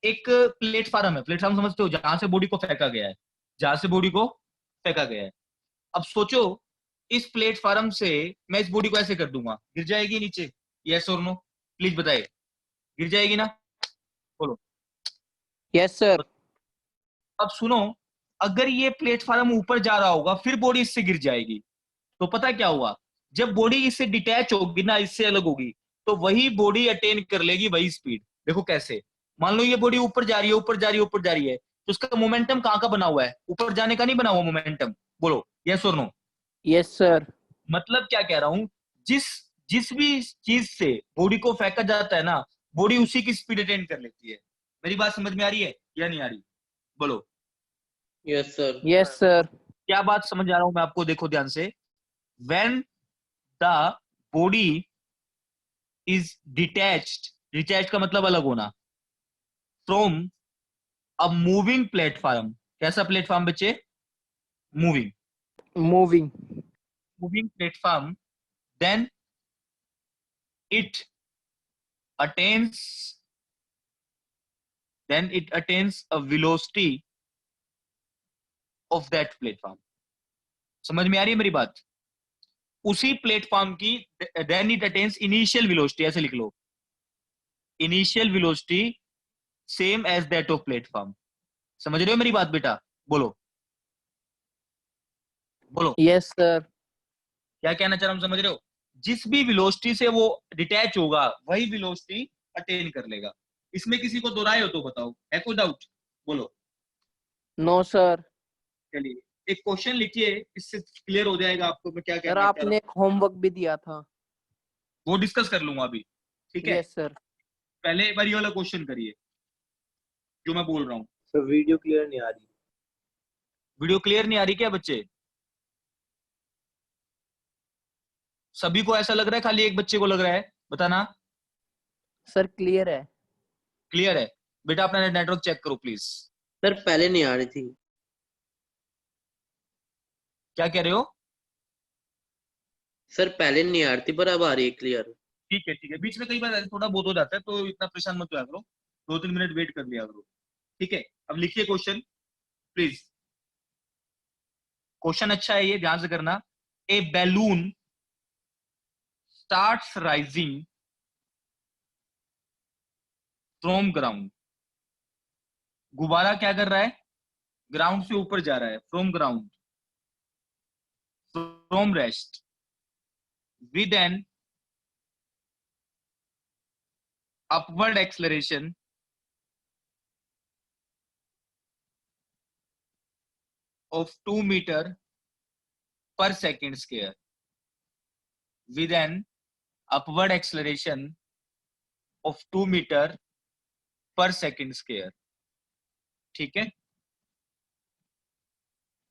एक प्लेटफार्म है, प्लेटफार्म समझते हो, जहां से बॉडी को फेंका गया है, जहां से बॉडी को फेंका गया है। अब सोचो, इस प्लेटफार्म से मैं इस बॉडी को ऐसे कर दूंगा, गिर जाएगी नीचे? यस और नो, प्लीज बताइए, गिर जाएगी ना? बोलो। Yes sir. अब सुनो, अगर ये प्लेटफार्म ऊपर जा रहा होगा फिर बॉडी इससे गिर जाएगी, तो पता क्या हुआ, जब बॉडी इससे डिटैच होगी ना, इससे अलग होगी, तो वही बॉडी अटेन कर लेगी वही स्पीड। देखो कैसे, मान लो ये बॉडी ऊपर जा रही है, ऊपर जा रही है, ऊपर जा रही है, तो उसका मोमेंटम कहाँ का बना हुआ है? ऊपर जाने का नहीं बना हुआ मोमेंटम। बोलो यस और नो। Yes sir. मतलब क्या कह रहा हूं, जिस जिस भी चीज से बॉडी को फेंका जाता है ना, बॉडी उसी की स्पीड अटेन कर लेती है। मेरी बात समझ में आ रही है या नहीं आ रही? बोलो। Yes sir. Yes sir. क्या बात समझ आ रहा हूं मैं आपको, देखो ध्यान से। When the body is detached, detached का मतलब अलग होना, फ्रॉम अ मूविंग प्लेटफॉर्म। कैसा प्लेटफॉर्म बच्चे? Moving, moving. Moving platform, then it attains, then it attains a velocity of that platform। समझ में आ रही है मेरी बात? उसी प्लेटफॉर्म की then it attains initial velocity, ऐसे लिख लो, initial velocity same as that of platform। समझ रहे हो मेरी बात बेटा? बोलो बोलो। Yes sir. क्या कहना चाह रहा हूं, समझ रहे हो? जिस भी वेलोसिटी से वो डिटैच होगा वही वेलोसिटी अटेन कर लेगा। इसमें किसी को दो राय हो तो बताओ, है कोई डाउट? बोलो। No sir. चलिए एक क्वेश्चन लिखिए, इससे क्लियर हो जाएगा आपको मैं क्या सर कहना चाह रहा आपने एक होमवर्क भी दिया था। हूँ। वो डिस्कस कर लूंगा अभी, ठीक है? Yes sir. पहले एक बार ये वाला क्वेश्चन करिए जो मैं बोल रहा हूँ। सर वीडियो क्लियर नहीं आ रही। वीडियो क्लियर नहीं आ रही क्या बच्चे? सभी को ऐसा लग रहा है, खाली एक बच्चे को लग रहा है? बताना। सर क्लियर है। क्लियर है? बेटा अपना नेटवर्क चेक करो प्लीज। सर पहले नहीं आ रही थी। क्या कह रहे हो? सर पहले नहीं आ रही थी पर अब आ रही है क्लियर। ठीक है ठीक है, बीच में कई बार ऐसे थोड़ा बहुत हो जाता है, तो इतना परेशान मत होया करो, 2-3 मिनट वेट कर लिया करो, ठीक है? अब लिखिए क्वेश्चन प्लीज। क्वेश्चन अच्छा है, ये ध्यान से करना। A balloon starts rising from ground. गुब्बारा क्या कर रहा है? ग्राउंड से ऊपर जा रहा है, from ground, from rest, with an upward acceleration of 2 meter per second square, with an upward acceleration of 2 meter per second square। ठीक है?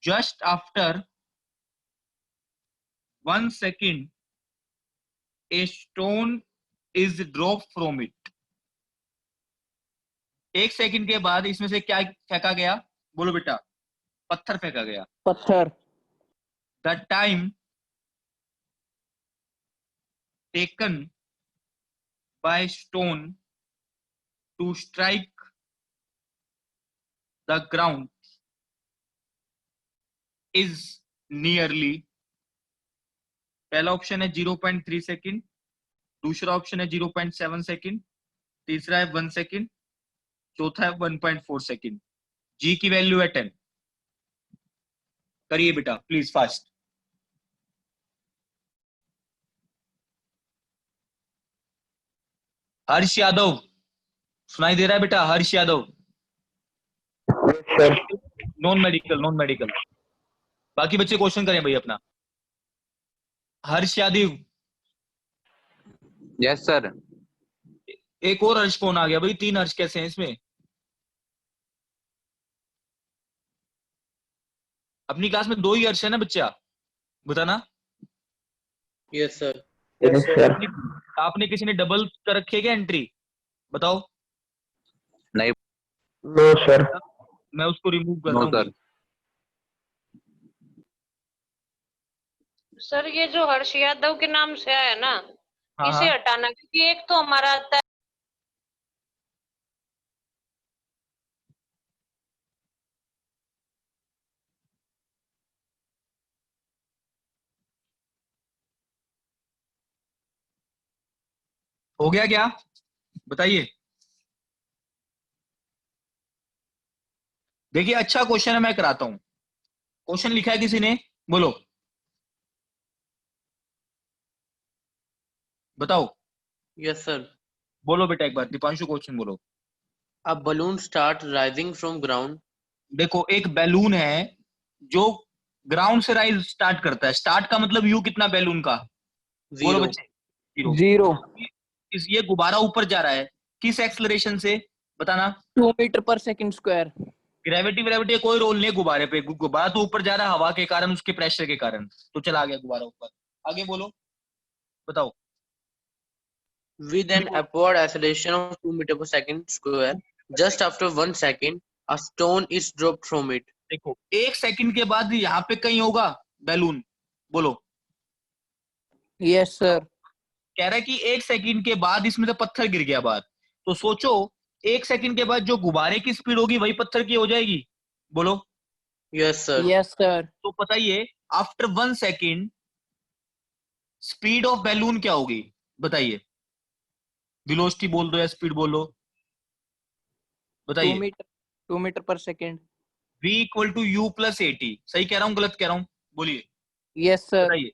just after 1 second a stone is dropped from it। 1 second के बाद इसमें से क्या फेंका गया? बोलो बेटा। पत्थर फेंका गया। पत्थर। The time taken by stone to strike the ground is nearly, पहला ऑप्शन है 0.3 सेकेंड, दूसरा ऑप्शन है 0.7 सेकेंड, तीसरा है 1 सेकेंड, चौथा है 1.4 सेकेंड। जी की वैल्यू है 10। करिए बेटा प्लीज फास्ट। हर्ष यादव, सुनाई दे रहा है बेटा? Harsh Yadav. Non medical, non medical. बाकी बच्चे क्वेश्चन करें भाई अपना। हर्ष यादव। Yes sir. एक और हर्ष कौन आ गया भाई? 3 हर्ष कैसे हैं इसमें? अपनी क्लास में 2 ही हर्ष है ना बच्चा? बताना। Yes sir. आपने किसी ने डबल कर रखी है क्या एंट्री? बताओ। नहीं। No sir. मैं उसको रिमूव करता नो हूँ सर। सर ये जो हर्ष यादव के नाम से आया ना, हाँ इसे हाँ। हटाना, क्योंकि एक तो हमारा आता है हो गया क्या? बताइए। देखिए अच्छा क्वेश्चन है, मैं कराता हूं। क्वेश्चन लिखा है किसी ने, बोलो बताओ। Yes, sir. बोलो बेटा एक बार, दीपांशु क्वेश्चन बोलो। A balloon start rising from ground. देखो एक बैलून है जो ग्राउंड से राइज स्टार्ट करता है। स्टार्ट का मतलब यू कितना बैलून का? बोलो 0. बच्चे। 0। 0. ये गुब्बारा ऊपर जा रहा है किस एक्सलरेशन से, बताना। 2 मीटर पर सेकंड स्क्वायर. ग्रेविटी व्रेविटी का कोई रोल नहीं है गुब्बारे पे। गुब्बारा तो ऊपर जा रहा है हवा के कारण, उसके प्रेशर के कारण, तो चला गया गुब्बारा ऊपर। आगे बोलो, बताओ। With an upward acceleration of 2 meter per second square, just after 1 second, a stone is dropped from it. देखो 1 सेकंड के बाद यहाँ पे कहीं होगा बैलून, बोलो। Yes sir. कह रहा है कि 1 सेकंड के बाद इसमें से पत्थर गिर गया बाहर, तो सोचो 1 सेकंड के बाद जो गुब्बारे की स्पीड होगी वही पत्थर की हो जाएगी, बोलो। Yes, sir. Yes sir. तो बताइए after 1 second speed of balloon क्या होगी, बताइए। वेलोसिटी बोल दो या स्पीड बोलो, 2 बताइए। मीटर 2 मीटर पर second. v equal to U plus A T. सही कह रहा हूँ गलत कह रहा हूँ, बोलिए यस सर. बताइए।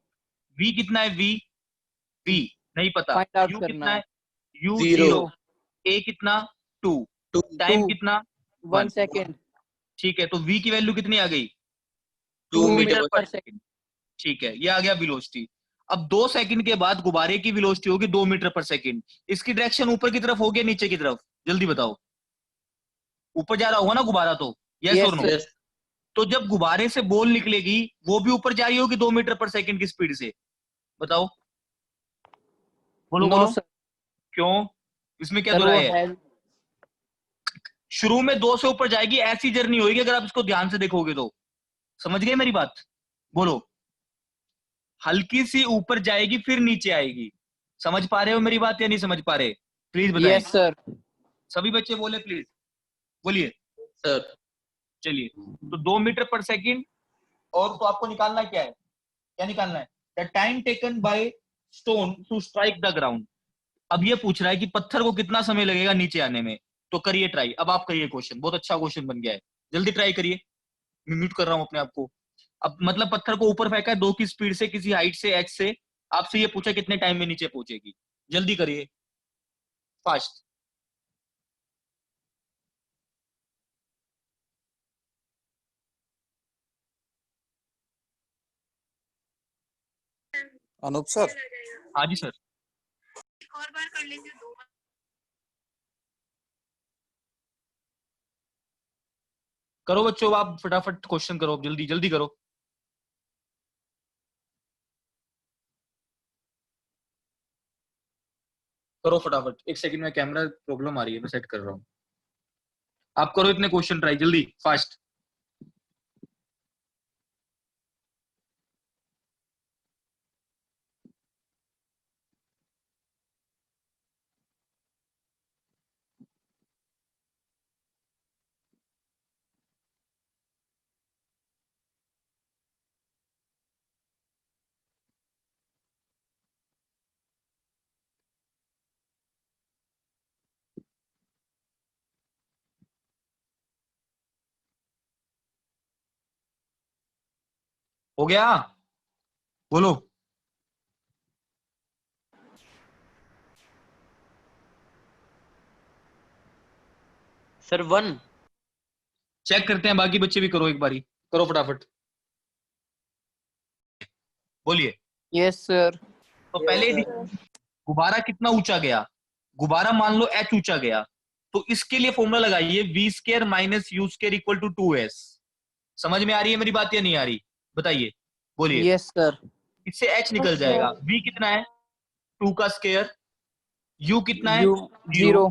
v कितना है? v नहीं पता। फाइंड आउट u करना कितना है. है? u 0. 0। a कितना? 2। 2. टाइम 2. कितना? 1 1। सेकंड. ठीक है, तो v की वैल्यू कितनी आ गई? 2 2 meter मीटर per पर सेकंड। ठीक है, ये आ गया वेलोसिटी। अब 2 सेकंड के बाद गुब्बारे की वेलोसिटी होगी 2 मीटर पर सेकंड। इसकी डायरेक्शन ऊपर की तरफ होगी नीचे की तरफ, जल्दी बताओ। ऊपर जा रहा होगा ना गुब्बारा तो, यस Yes, और नो? sir. Yes. तो जब गुब्बारे से बॉल निकलेगी वो भी ऊपर जा रही होगी 2 मीटर पर सेकंड की स्पीड से, बताओ। बोलो नो बोलो। सर. क्यों? इसमें क्या सर वो दुराई है? है. शुरू में 2 से ऊपर जाएगी, ऐसी जर्नी होगी अगर आप इसको ध्यान से देखोगे तो। समझ गए मेरी बात? बोलो। हल्की सी ऊपर जाएगी फिर नीचे आएगी। समझ पा रहे हो मेरी बात या नहीं समझ पा रहे? प्लीज बताएं। Yes sir. सभी बच्चे बोले प्लीज, बोलिए। Sir. चलिए, तो 2 मीटर पर सेकंड। और तो आपको निकालना क्या है? क्या निकालना है? The time taken by stone to strike the ground. अब ये पूछ रहा है कि पत्थर को कितना समय लगेगा नीचे आने में। तो करिए ट्राई, अब आप करिए क्वेश्चन। बहुत अच्छा क्वेश्चन बन गया है, जल्दी ट्राई करिए। मैं म्यूट कर रहा हूं अपने आप को। अब मतलब पत्थर को ऊपर फेंका है 2 की स्पीड से, किसी हाइट से h से। आपसे ये पूछा कितने टाइम में नीचे पहुंचेगी। जल्दी करिए, फास्ट। अनूप सर, हाँ जी सर। और बार कर लेंगे 2 बार। करो बच्चों, आप फटाफट क्वेश्चन करो, जल्दी जल्दी करो। करो फटाफट, 1 सेकंड में कैमरा प्रॉब्लम आ रही है, मैं सेट कर रहा हूँ। आप करो इतने क्वेश्चन ट्राई, जल्दी फास्ट। हो गया? बोलो। Sir, 1. चेक करते हैं, बाकी बच्चे भी करो एक बारी। करो फटाफट, बोलिए। Yes sir. तो पहले गुब्बारा कितना ऊंचा गया? गुब्बारा मान लो h ऊंचा गया, तो इसके लिए फॉर्मूला लगाइए v square minus U square equal to 2s। समझ में आ रही है मेरी बात या नहीं आ रही? बताइए, बोलिए। Yes sir. इससे h निकल जाएगा। v कितना है? 2 का स्क्वायर। u कितना है? यू 0.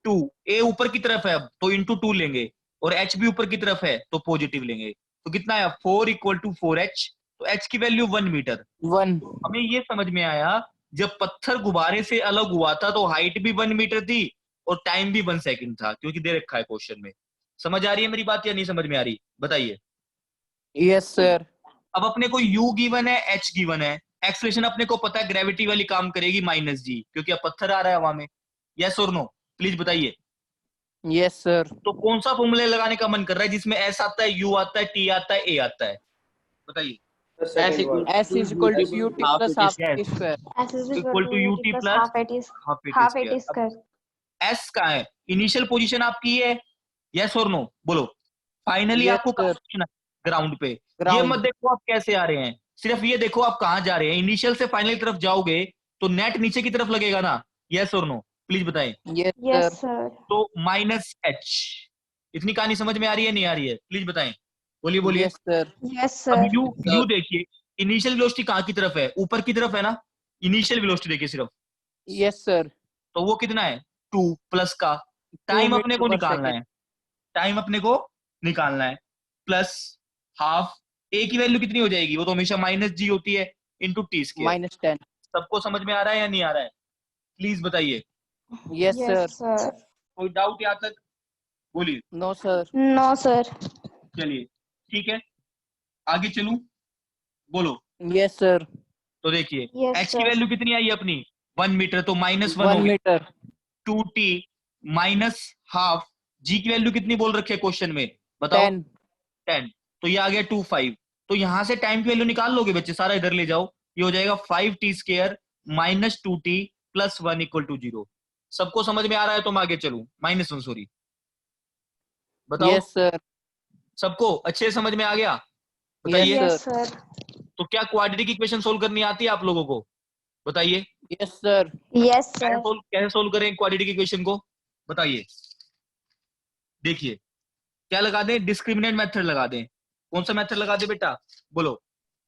2। a ऊपर की तरफ है अब तो इंटू 2 लेंगे, और h भी ऊपर की तरफ है तो पॉजिटिव लेंगे। तो कितना है? 4 इक्वल टू 4h। तो h की वैल्यू 1 मीटर। 1. हमें ये समझ में आया, जब पत्थर गुब्बारे से अलग हुआ था तो हाइट भी 1 मीटर थी और टाइम भी 1 सेकंड था, क्योंकि दे रखा है क्वेश्चन में। समझ आ रही है मेरी बात या नहीं समझ में आ रही? बताइए। Yes sir. अब अपने को u गिवन है, h गिवन है, एक्सलेशन अपने को पता है ग्रेविटी वाली काम करेगी माइनस जी, क्योंकि अब पत्थर आ रहा है हवा में। यस और नो, प्लीज बताइए। Yes, sir. तो कौन सा फॉर्मूला लगाने का मन कर रहा है जिसमें एस आता है, यू आता है, टी आता है, ए आता है? बताइए। S equal S is equal to to UT half plus it half is Yes. T square. S is equal to U T plus plus half AT half A half T AT square. square. S का है, initial position आपकी है। Yes और no बोलो। Finally Yes, आपको कहाँ sir. पहुंचना है? ग्राउंड पे। ये Ground. मत देखो आप कैसे आ रहे हैं, सिर्फ ये देखो आप कहाँ जा रहे हैं। इनिशियल से फाइनल की तरफ जाओगे तो नेट नीचे की तरफ लगेगा ना। यस और नो प्लीज बताएं। Yes, Yes, sir. sir. तो माइनस एच। इतनी कहानी समझ में आ रही है नहीं आ रही है? प्लीज बताएं, बोलिए बोलिए। Yes, sir. Yes, अब sir. यू देखिए, इनिशियल वेलोसिटी कहाँ की तरफ है? ऊपर की तरफ है ना। इनिशियल वेलोसिटी देखिए सिर्फ, Yes, sir. तो वो कितना है? 2 प्लस का 2 टाइम अपने meter को per निकालना second. है, टाइम अपने को निकालना है, प्लस हाफ। ए की वैल्यू कितनी हो जाएगी? वो तो हमेशा माइनस जी होती है, इंटू टी स्क्वायर। Minus 10. सबको समझ में आ रहा है या नहीं आ रहा है? प्लीज बताइए। Yes, sir. Yes, sir. कोई डाउट यहाँ तक? बोलिए। No, sir. No, sir. चलिए ठीक है, आगे चलूं? बोलो। Yes, sir. तो देखिए Yes, एच की sir. वैल्यू कितनी आई अपनी? 1 मीटर, तो माइनस 1 हो 1 गया। meter. 2t minus half. जी की वैल्यू कितनी बोल रखी है क्वेश्चन में? बताओ। 10. 10। तो ये आ गया 25। तो यहां से टाइम की वैल्यू निकाल लोगे बच्चे, सारा इधर ले जाओ। ये हो जाएगा 5t square minus 2t plus 1 equal to 0। सबको समझ में आ रहा है? तो मैं आगे चलूं। -1 सॉरी, बताओ। Yes, sir. सबको अच्छे से समझ में आ गया? Yes, बताइए। Yes, sir. sir. तो क्या क्वाड्रेटिक इक्वेशन सोल्व करनी आती है आप लोगों को? बताइए। Yes, sir. Yes, sir. कैसे सोल्व करें क्वाड्रेटिक इक्वेशन को? बताइए। देखिए क्या लगा दें? डिस्क्रिमिनेंट मेथड लगा दें। कौन सा मेथड लगा दें बेटा? बोलो।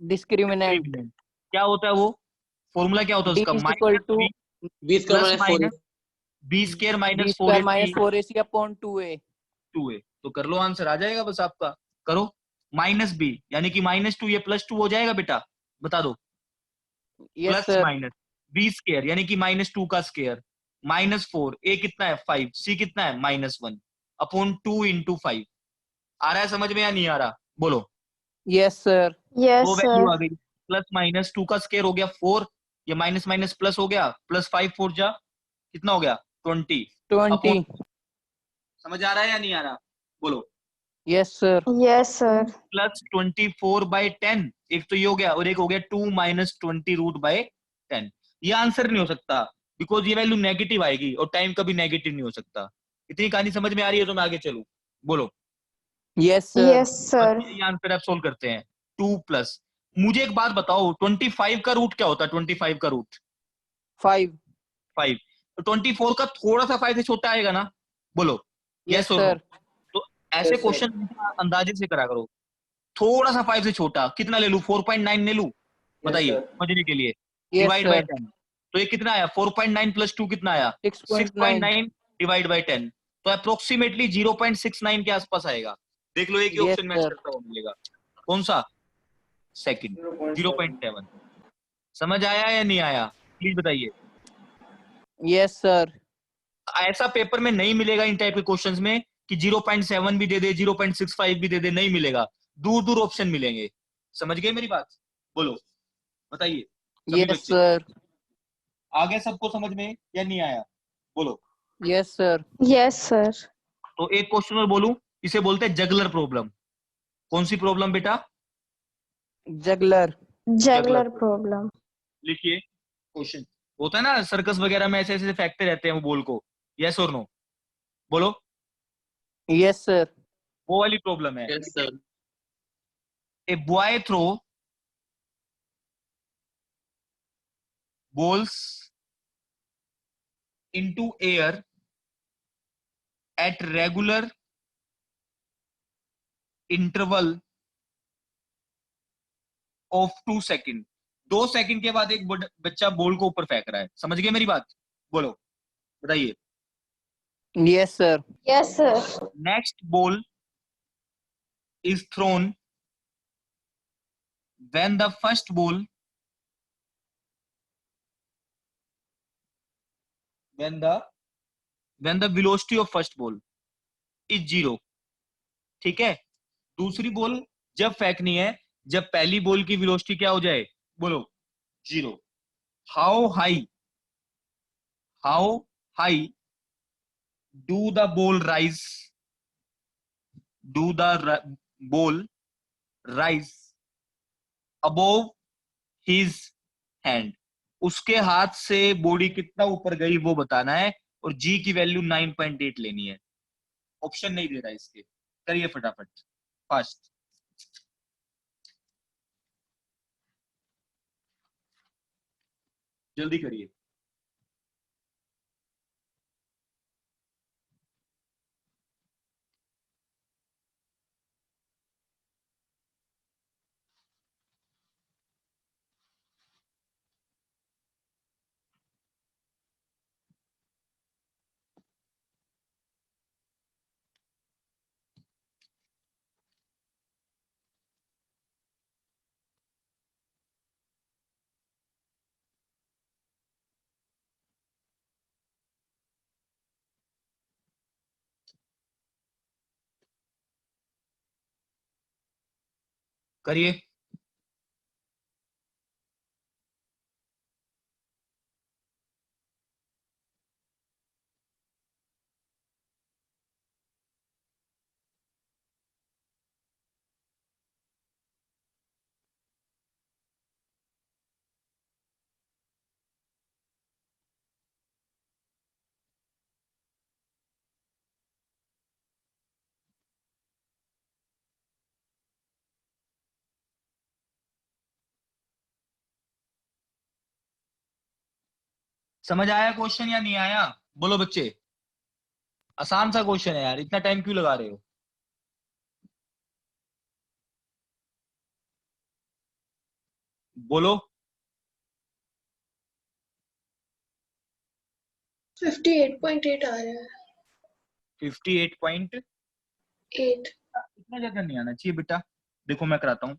Discriminant. डिस्क्रिमिनेंट। क्या होता है वो? फॉर्मूला क्या होता है D उसका? is equal to B square plus minus 4 minus B square B minus square 4ac minus 4AC upon 2A. 2a। तो कर लो, आंसर आ जाएगा बस आपका। करो। माइनस बी यानी कि -2, ये +2 हो जाएगा बेटा, बता दो। Yes, plus sir. Minus B square यानी कि -2 का स्क्वायर, -4, ए कितना है 5, सी कितना है -1 अपॉन 2 इंटू 5। आ रहा है समझ में या नहीं आ रहा? बोलो। Yes, sir. Yes, वो sir. वैल्यू आ गई। +-2 का स्क्वायर हो गया 4, ये माइनस माइनस प्लस हो गया, +5 4 जा कितना हो गया? 20 अपॉन। 20. समझ आ रहा है या नहीं आ रहा? बोलो। Yes, sir. Yes, sir. +24/10, एक तो ये हो गया और एक हो गया 2 - 20√10। ये आंसर नहीं हो सकता, बिकॉज ये वैल्यू नेगेटिव आएगी और टाइम कभी नेगेटिव नहीं हो सकता। इतनी कहानी समझ में आ रही है? तो मैं आगे चलूं। बोलो। Yes, sir. Yes, sir. ये आंसर आप सोल्व करते हैं। 2+। मुझे एक बात बताओ, 25 का रूट क्या होता है? 25 का रूट 5. 5। तो 24 का थोड़ा सा 5 से छोटा आएगा ना? बोलो। Yes, यस और नो? sir. तो ऐसे क्वेश्चन अंदाजे से करा करो। थोड़ा सा 5 से छोटा कितना ले लूं? 4.9 ले लूं? बताइए समझने के लिए। Yes, divide by sir. 10। तो ये कितना आया? 4.9 + 2 कितना आया? 6.9. 6.9 डिवाइड बाय 10। तो अप्रोक्सीमेटली 0.69 के आसपास आएगा। देख लो, एक ही Yes, ऑप्शन मैच sir. करता हुआ मिलेगा। कौन सा? सेकंड, 0.7। समझ आया या नहीं आया? प्लीज बताइए। Yes, sir. ऐसा पेपर में नहीं मिलेगा इन टाइप के क्वेश्चंस में कि 0.7 भी दे दे, 0.65 भी दे दे, नहीं मिलेगा। दूर दूर ऑप्शन मिलेंगे। समझ गए मेरी बात? बोलो, बताइए सभी Yes, बच्चे। sir. आ गया सबको समझ में या नहीं आया? बोलो। Yes, sir. Yes, sir. तो एक क्वेश्चन और बोलूं, इसे बोलते हैं जगलर प्रॉब्लम। कौन सी प्रॉब्लम बेटा? Juggler. Juggler problem. लिखिए क्वेश्चन। होता है ना सर्कस वगैरह में ऐसे ऐसे फेंकते रहते हैं वो बॉल को। यस और नो? बोलो। Yes, sir. वो वाली प्रॉब्लम है। Yes, sir. A boy throw balls into air at regular interval of 2 second. 2 second के बाद एक बच्चा बॉल को ऊपर फेंक रहा है। समझ गए मेरी बात? बोलो, बताइए। Yes, sir. Yes, sir. Next ball is thrown when the first ball when the velocity of first ball is 0। ठीक है। दूसरी बॉल जब फेंकनी है जब पहली बॉल की वेलोसिटी क्या हो जाए? बोलो। 0. How high do the ball rise? Do the ball rise above his hand? उसके हाथ से बॉडी कितना ऊपर गई वो बताना है, और जी की वैल्यू 9.8 लेनी है. ऑप्शन नहीं दे रहा इसके, करिए फटाफट फास्ट. जल्दी करिए. करिए. समझ आया क्वेश्चन या नहीं आया? बोलो बच्चे. आसान सा क्वेश्चन है यार, इतना टाइम क्यों लगा रहे हो? बोलो. 58.8 आ रहा है. 58.8. 8. इतना ज्यादा नहीं आना चाहिए बेटा. देखो मैं कराता हूँ.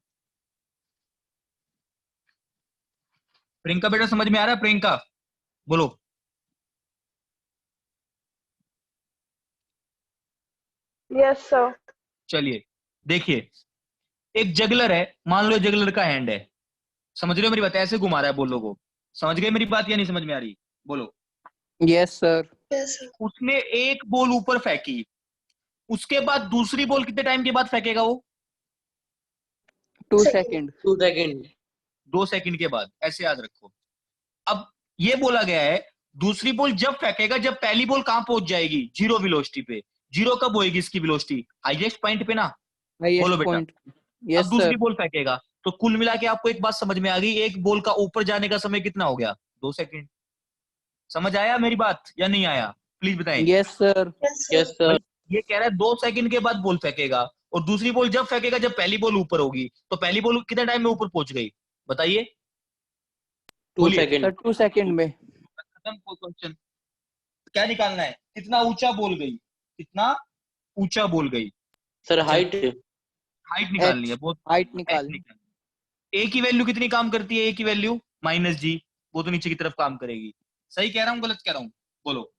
प्रियंका बेटा समझ में आ रहा है? प्रियंका बोलो. Yes, sir. चलिए देखिए, एक जगलर है, मान लो जगलर का हैंड है. समझ रहे हो मेरी बात? ऐसे घुमा रहा है बोलो को. समझ गए मेरी बात या नहीं समझ में आ रही? बोलो. Yes, sir. Yes, sir. उसने एक बॉल ऊपर फेंकी, उसके बाद दूसरी बॉल कितने टाइम के बाद फेंकेगा वो? 2 Second. second. 2 seconds. 2 सेकंड के बाद. ऐसे याद रखो. अब ये बोला गया है दूसरी बॉल जब फेंकेगा जब पहली बॉल कहां पहुंच जाएगी? जीरो वेलोसिटी पे. जीरो कब होएगी इसकी वेलोसिटी? हाईएस्ट पॉइंट पे ना. Highest बोलो बेटा. point. अब Yes, दूसरी sir. बॉल फेंकेगा तो कुल मिला के आपको एक बात समझ में आ गई, एक बॉल का ऊपर जाने का समय कितना हो गया? 2 सेकंड. समझ आया मेरी बात या नहीं आया? प्लीज बताएं. Yes, sir. Yes, sir. Yes, sir. ये कह रहा है 2 सेकंड के बाद बॉल फेंकेगा, और दूसरी बॉल जब फेंकेगा जब पहली बॉल ऊपर होगी. तो पहली बॉल कितने टाइम में ऊपर पहुंच गई बताइए? 2 बोलिए. Sir, seconds. 2 second में. खत्म क्वेश्चन. क्या निकालना है? कितना ऊंचा बोल गई, कितना ऊंचा बोल गई. Sir, height. हाइट निकालनी है. बहुत Height निकाल. ए की वैल्यू कितनी काम करती है? ए की वैल्यू माइनस जी, वो तो नीचे की तरफ काम करेगी. सही कह रहा हूँ गलत कह रहा हूँ? बोलो.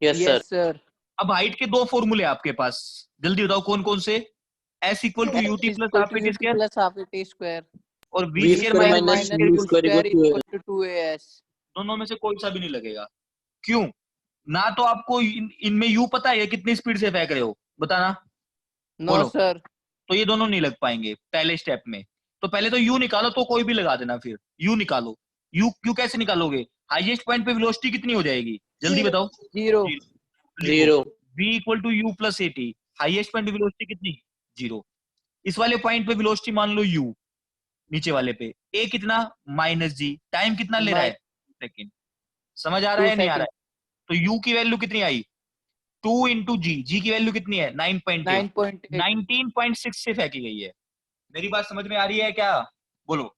Yes, sir. Yes, sir. अब हाइट के दो फॉर्मूले आपके पास, जल्दी बताओ कौन कौन से? S equal to U T Is plus equal half to T UT square, plus half AT square. और V V square square minus minus U square equal to equal to 2AS. दोनों में से कोई सा भी नहीं लगेगा. क्यों? ना तो आपको इनमें यू पता है कितनी स्पीड से फेंक रहे हो, बताना. No, बोलो. sir. तो ये दोनों नहीं लग पाएंगे पहले स्टेप में. तो पहले तो यू निकालो, तो कोई भी लगा देना. फिर यू निकालो. यू क्यू कैसे निकालोगे? हाईएस्ट पॉइंट पे वेलोसिटी कितनी हो जाएगी? जल्दी Zero. बताओ. 0. 0. v equal to U plus A T. Highest point पे वेलोसिटी कितनी? 0. इस वाले पॉइंट पे वेलोसिटी मान लो u, नीचे वाले पे a कितना? माइनस जी. टाइम कितना ले रहा है? सेकंड. समझ आ रहा है 2 या नहीं आ रहा second. है? तो u की वैल्यू कितनी आई? 2 इंटू जी. जी की वैल्यू कितनी है? 9.8. 9.8. 19.6 से फेंकी गई है. मेरी बात समझ में आ रही है क्या? बोलो.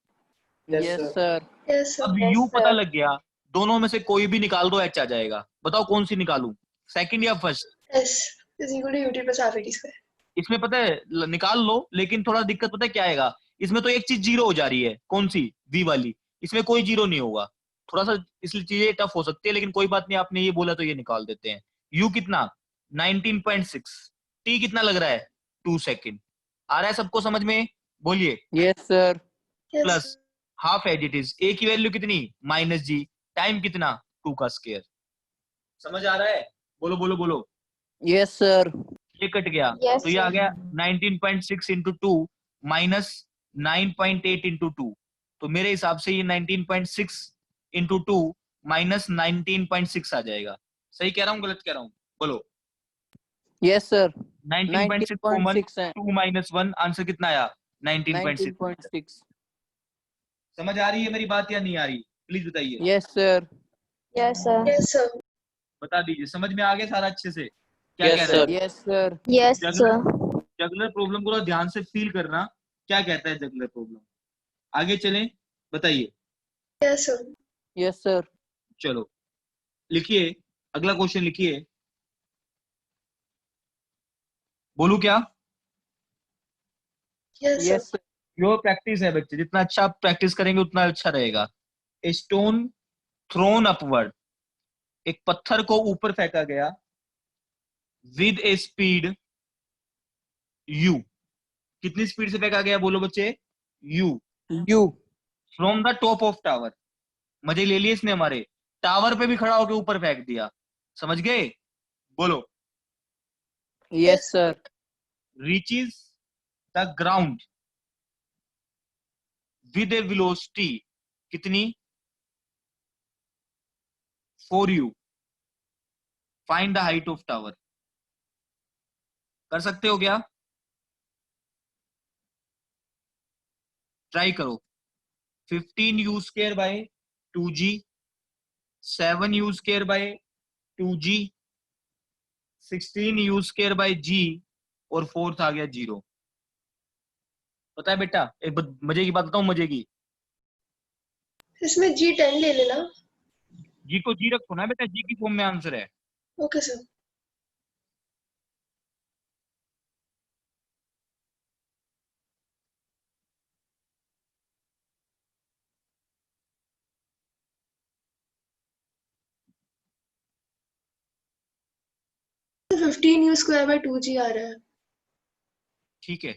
Yes, sir. Yes, sir. अब Yes, u पता sir. लग गया, दोनों में से कोई भी निकाल दो, h आ जाएगा. बताओ कौन सी निकालूं, सेकंड या first? S is equal to UT plus half AT square. इसमें पता है निकाल लो, लेकिन थोड़ा दिक्कत पता है क्या आएगा? इसमें तो एक चीज जीरो हो जा रही है. कौन सी? v वाली. इसमें कोई जीरो नहीं होगा. थोड़ा सा इसलिए चीजें टफ हो सकती है, लेकिन कोई बात नहीं, आपने ये बोला तो ये निकाल देते हैं. u कितना? 19.6. t कितना लग रहा है? 2 सेकंड. आ रहा है सबको समझ में? बोलिए. Yes, sir. Yes, plus sir. Half as it is. A की वैल्यू कितनी माइनस जी, टाइम कितना 2 का स्क्वायर। समझ आ रहा है? बोलो बोलो बोलो। Yes, sir. ये कट गया Yes, तो ये आ sir. गया 19.6 इंटू 2 माइनस 9.8 इंटू 2। तो मेरे हिसाब से ये 19.6 इंटू 2 माइनस 19.6 आ जाएगा। सही कह रहा हूँ गलत कह रहा हूँ? बोलो। Yes, sir. 19.6 कॉमन 19.6 है 2 माइनस 1 आंसर कितना आया 19.6। 19.6. समझ आ रही है मेरी बात या नहीं आ रही? प्लीज बताइए। Yes, sir. Yes, sir. Yes, sir. बता दीजिए समझ में आ गया सारा अच्छे से? क्या Yes, कह रहे हैं? sir. Yes, sir. Yes, sir. Juggler problem को ध्यान से फील करना, क्या कहता है जगलर प्रॉब्लम। आगे चलें, बताइए। Yes, sir. Yes, sir. चलो लिखिए, अगला क्वेश्चन लिखिए। बोलू क्या? Yes, sir. Yes, sir. यो प्रैक्टिस है बच्चे, जितना अच्छा आप प्रैक्टिस करेंगे उतना अच्छा रहेगा। ए स्टोन थ्रोन अपवर्ड, एक पत्थर को ऊपर फेंका गया विद ए स्पीड यू। कितनी स्पीड से फेंका गया बोलो बच्चे? You. You. From the top of tower, मजे ले लिए इसने हमारे, टावर पे भी खड़ा होकर ऊपर फेंक दिया। समझ गए? बोलो। Yes, sir. Reaches the ground with a velocity कितनी 4u। Find the height of tower. कर सकते हो क्या? ट्राई करो। 15u square by 2g, 7u square by 2g, 16u square by g और फोर्थ आ गया 0। पता है बेटा, एक मजे की बात बताऊं, मजे की। इसमें G10 ले लेना। जी को जी रखो ना बेटा, जी की फॉर्म में आंसर है। Okay, sir. तो 15u square by 2g आ रहा है। ठीक है,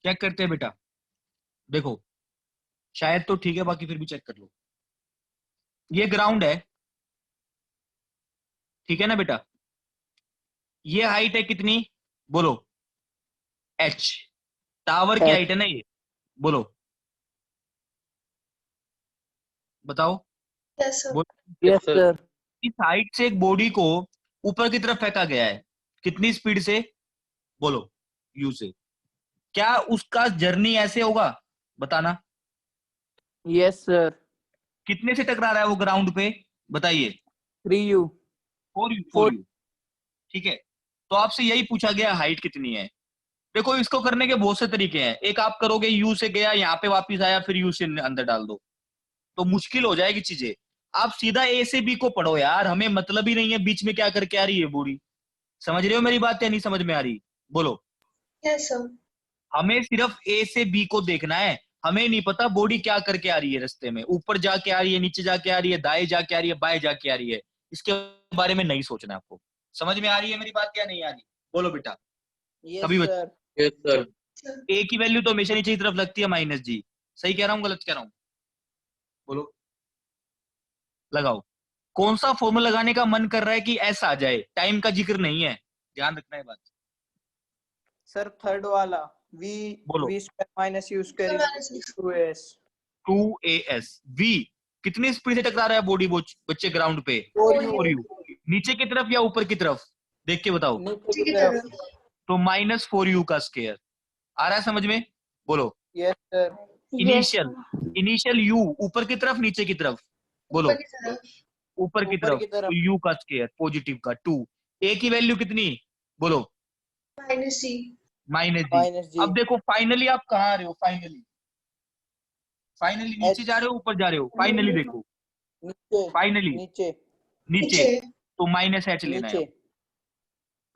चेक करते हैं बेटा। देखो शायद तो ठीक है, बाकी फिर भी चेक कर लो। ये ग्राउंड है, ठीक है ना बेटा? ये हाइट है कितनी बोलो? h। टावर की H. हाइट है ना ये, बोलो बताओ। Yes, sir. बोलो। Yes, sir. sir. इस हाइट से एक बॉडी को ऊपर की तरफ फेंका गया है, कितनी स्पीड से बोलो? u से। क्या उसका जर्नी ऐसे होगा बताना? Yes, sir. कितने से टकरा रहा है वो ग्राउंड पे बताइए? 3U. 4u। ठीक है, तो आपसे यही पूछा गया हाइट कितनी है। देखो इसको करने के बहुत से तरीके हैं। एक आप करोगे u से गया यहाँ पे वापिस आया फिर u से अंदर डाल दो, तो मुश्किल हो जाएगी चीजें। आप सीधा a से b को पढ़ो यार, हमें मतलब ही नहीं है बीच में क्या करके आ रही है बॉडी। समझ रहे हो मेरी बात या नहीं समझ में आ रही? बोलो। Yes, sir. हमें सिर्फ a से b को देखना है, हमें नहीं पता बॉडी क्या करके आ रही है रास्ते में, ऊपर जाके आ रही है, नीचे जाके आ रही है, दाएं जाके आ रही है, बाएं जाके आ रही है। इसके बारे में नहीं सोचना आपको। समझ में आ रही है मेरी बात या नहीं आ रही? बोलो बेटा। Yes, कभी sir. Yes, sir. a की वैल्यू तो हमेशा नीचे की तरफ लगती है माइनस जी। सही कह रहा हूँ गलत कह रहा हूँ? बोलो। लगाओ। कौन सा फॉर्मूला लगाने का मन कर रहा है कि ऐसा आ जाए? टाइम का जिक्र नहीं है, ध्यान रखना है बात। Sir, third वाला. बोलो। V square minus U square Minus is 2as. 2as। v कितनी स्पीड से टकरा रहा है बॉडी बच्चे ग्राउंड पे? 4U. 4u। नीचे की तरफ या ऊपर की तरफ देख के बताओ? नीचे ठीक की है। तरफ. तो माइनस 4u का स्क्वायर आ रहा है समझ में? बोलो। Yes, sir. Yes, initial sir. Initial u ऊपर की तरफ नीचे की तरफ बोलो? ऊपर की तरफ। ऊपर की ऊपर तरफ। की तरफ. तो u का स्क्वायर पॉजिटिव का 2। a की वैल्यू कितनी बोलो? Minus g। माइनस जी। Minus G. अब देखो फाइनली आप कहाँ आ रहे हो? फाइनली नीचे जा रहे हो ऊपर जा रहे हो? फाइनली देखो, नीचे. फाइनली नीचे. नीचे, नीचे। तो माइनस h लेना है। नीचे.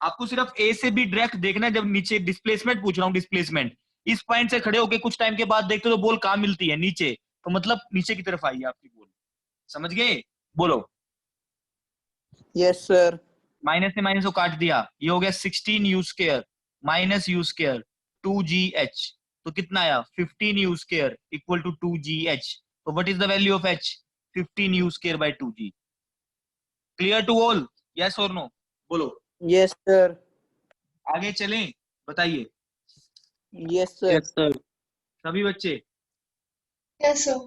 आपको सिर्फ a से b डायरेक्ट देखना है। जब नीचे डिस्प्लेसमेंट पूछ रहा हूँ, डिस्प्लेसमेंट इस पॉइंट से खड़े होके कुछ टाइम के बाद देखते हो तो बॉल कहाँ मिलती है? नीचे। तो मतलब नीचे की तरफ आई है आपकी बॉल। समझ गए? बोलो। Yes, sir. माइनस से माइनस को काट दिया, ये हो गया 16u square minus u square 2gh। तो कितना आया 15 u square equal to 2gh। तो what is the value of h? 15 u square by 2g। Clear to all? Yes और नो? बोलो। Yes, sir. आगे चलें, बताइए Yes, sir. Yes, sir. सभी बच्चे। Yes, sir.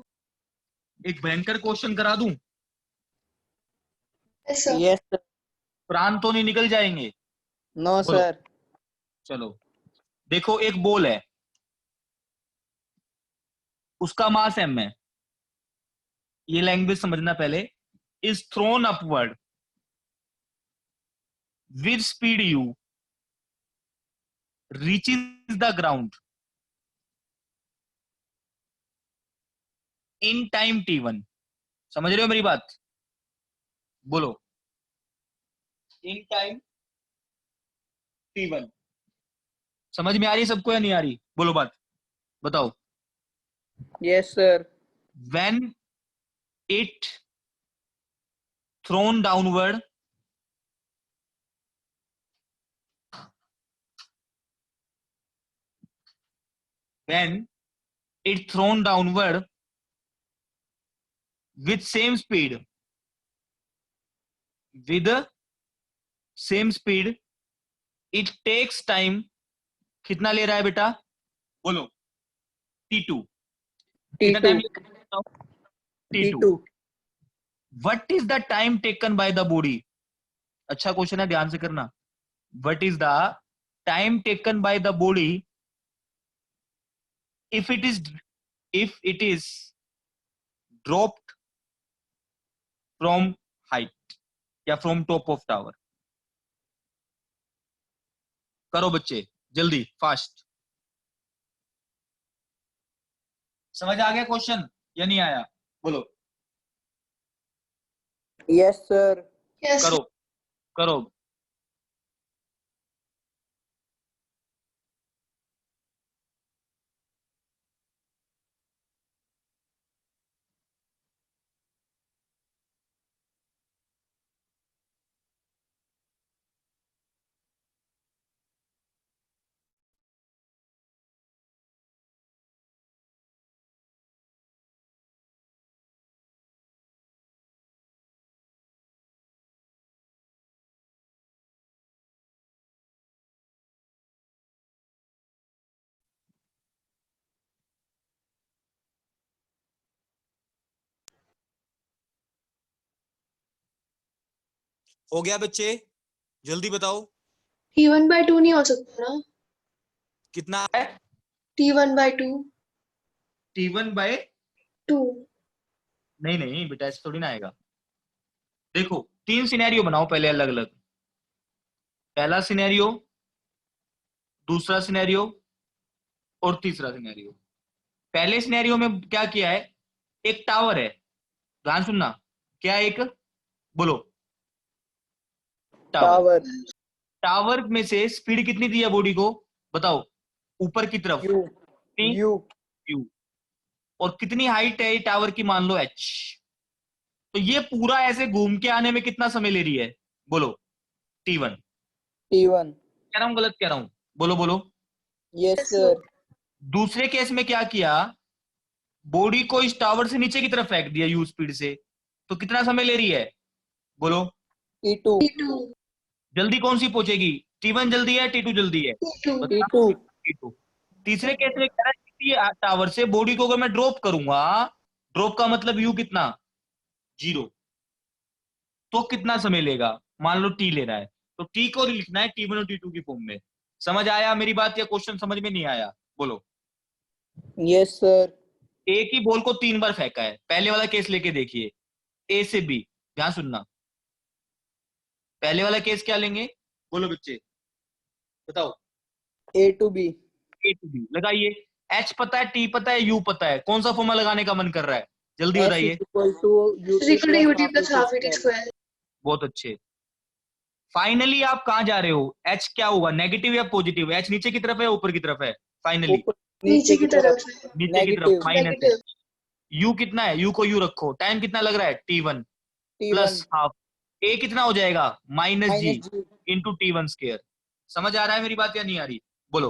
एक भयंकर क्वेश्चन करा दूं, Yes, sir. Yes, sir. प्राण तो नहीं निकल जाएंगे? No, बोलो। sir. चलो देखो, एक बॉल है, उसका मास m है, ये लैंग्वेज समझना पहले। Is throne upward with speed u, reaches the ground in time t1। समझ रहे हो मेरी बात? बोलो। इन टाइम t1 समझ में आ रही है सबको या नहीं आ रही? बोलो बात, बताओ। Yes, sir. When it thrown downward, when it thrown downward with same speed, with the same speed, it takes time। कितना ले रहा है बेटा? बोलो। t2। कितना टाइम T2. लेता है? t2। T2. What is the time taken by the body? अच्छा क्वेश्चन है, ध्यान से करना। What is the time taken by the body if it is dropped from height या from top of tower? करो बच्चे जल्दी, फास्ट। समझ आ गया क्वेश्चन या नहीं आया? बोलो। Yes, sir. Yes, करो करो। हो गया बच्चे? जल्दी बताओ। T1 by 2 नहीं हो सकता ना? कितना है? T1 by 2. t1 bye 2. नहीं नहीं बेटा, ऐसे थोड़ी ना आएगा। देखो, तीन सिनेरियो बनाओ पहले अलग अलग। पहला सिनेरियो, दूसरा सिनेरियो और तीसरा सिनेरियो। पहले सिनेरियो में क्या किया है? एक टावर है, ध्यान सुनना। क्या है एक? बोलो। टावर। Tower. टावर में से स्पीड कितनी दी है बॉडी को? बताओ। ऊपर की तरफ U. कितनी? U. u। और कितनी हाइट है टावर की? मान लो h। तो ये पूरा ऐसे घूम के आने में कितना समय ले रही है? बोलो। t1। T1. कह रहा हूं गलत कह रहा हूं? बोलो बोलो। Yes, Yes, sir. sir. दूसरे केस में क्या किया? बॉडी को इस टावर से नीचे की तरफ फेंक दिया u स्पीड से। तो कितना समय ले रही है? बोलो। T2. T2. जल्दी कौन सी पहुंचेगी? t1 जल्दी है, t2 जल्दी है? T2. बता। T2. t2। तीसरे केस में कह रहा है कि टावर से बॉडी को अगर मैं ड्रॉप करूंगा, ड्रॉप का मतलब u कितना? 0। तो कितना समय लेगा? मान लो t ले रहा है, तो t को लिखना है t1 और t2 की फॉर्म में। समझ आया मेरी बात या क्वेश्चन समझ में नहीं आया? बोलो। Yes, sir. एक ही बॉल को 3 बार फेंका है। पहले वाला केस लेके देखिए, ए से बी। ध्यान सुनना, पहले वाला केस क्या लेंगे? बोलो बच्चे, बताओ। A to B. A to B लगाइए। एच पता है, टी पता है, यू पता है, कौन सा फॉर्मूला लगाने का मन कर रहा है? जल्दी S बताइए। is equal to Is UT equal to UT plus plus half UT square. बहुत अच्छे। फाइनली आप कहां जा रहे हो? एच क्या होगा, नेगेटिव या पॉजिटिव? एच नीचे की तरफ है, ऊपर की तरफ है? फाइनली ऊपर नीचे की तरफ है. नीचे की तरफ, Negative. माइनस है। Negative. यू कितना है? यू को यू रखो। टाइम कितना लग रहा है? t1 plus T1 half. ए कितना हो जाएगा? माइनस जी minus G. Into t1 square. समझ आ रहा है मेरी बात या नहीं आ रही? बोलो।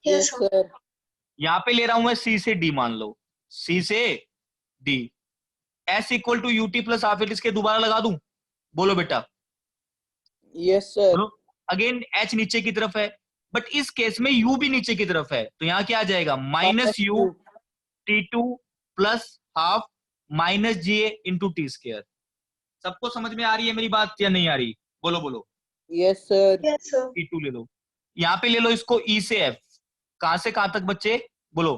Yes, Yes, sir. sir. यहाँ पे ले रहा हूं मैं C से D, मान लो C से D, S equal to UT plus half at, इसके दोबारा लगा दूं, बोलो बेटा Yes, sir. बोलो। अगेन H नीचे की तरफ है, बट इस केस में U भी नीचे की तरफ है, तो यहाँ क्या आ जाएगा, minus U T2 plus half minus GA into T square. सबको समझ में आ रही है मेरी बात या नहीं आ रही, बोलो बोलो। Yes, sir. Yes, sir. T2 ले लो, यहाँ पे ले लो इसको E से F, कहां से कहां तक बच्चे, बोलो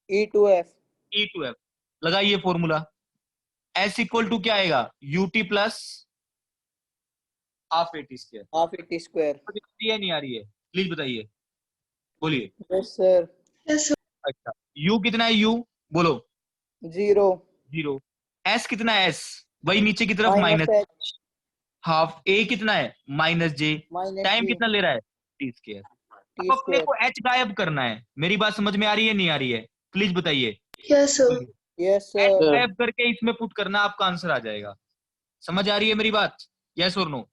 E to F. E to F, लगाइए फॉर्मूला। S इक्वल टू क्या आएगा, UT plus half AT square. Half AT square. नहीं आ रही है, प्लीज बताइए, बोलिए। Yes, sir. Yes, sir. अच्छा, U कितना है, U बोलो 0. 0। S कितना है, S वही नीचे की तरफ Minus minus H. Half, A कितना है minus J, Minus time J. कितना ले रहा है T स्क्वायर। T अब अपने square. को H गायब करना है, मेरी बात समझ में आ रही है नहीं आ रही है, प्लीज बताइए। Yes, sir. Yes, H sir. गायब करके इसमें पुट करना, आपका आंसर आ जाएगा। समझ आ रही है मेरी बात, यस और no.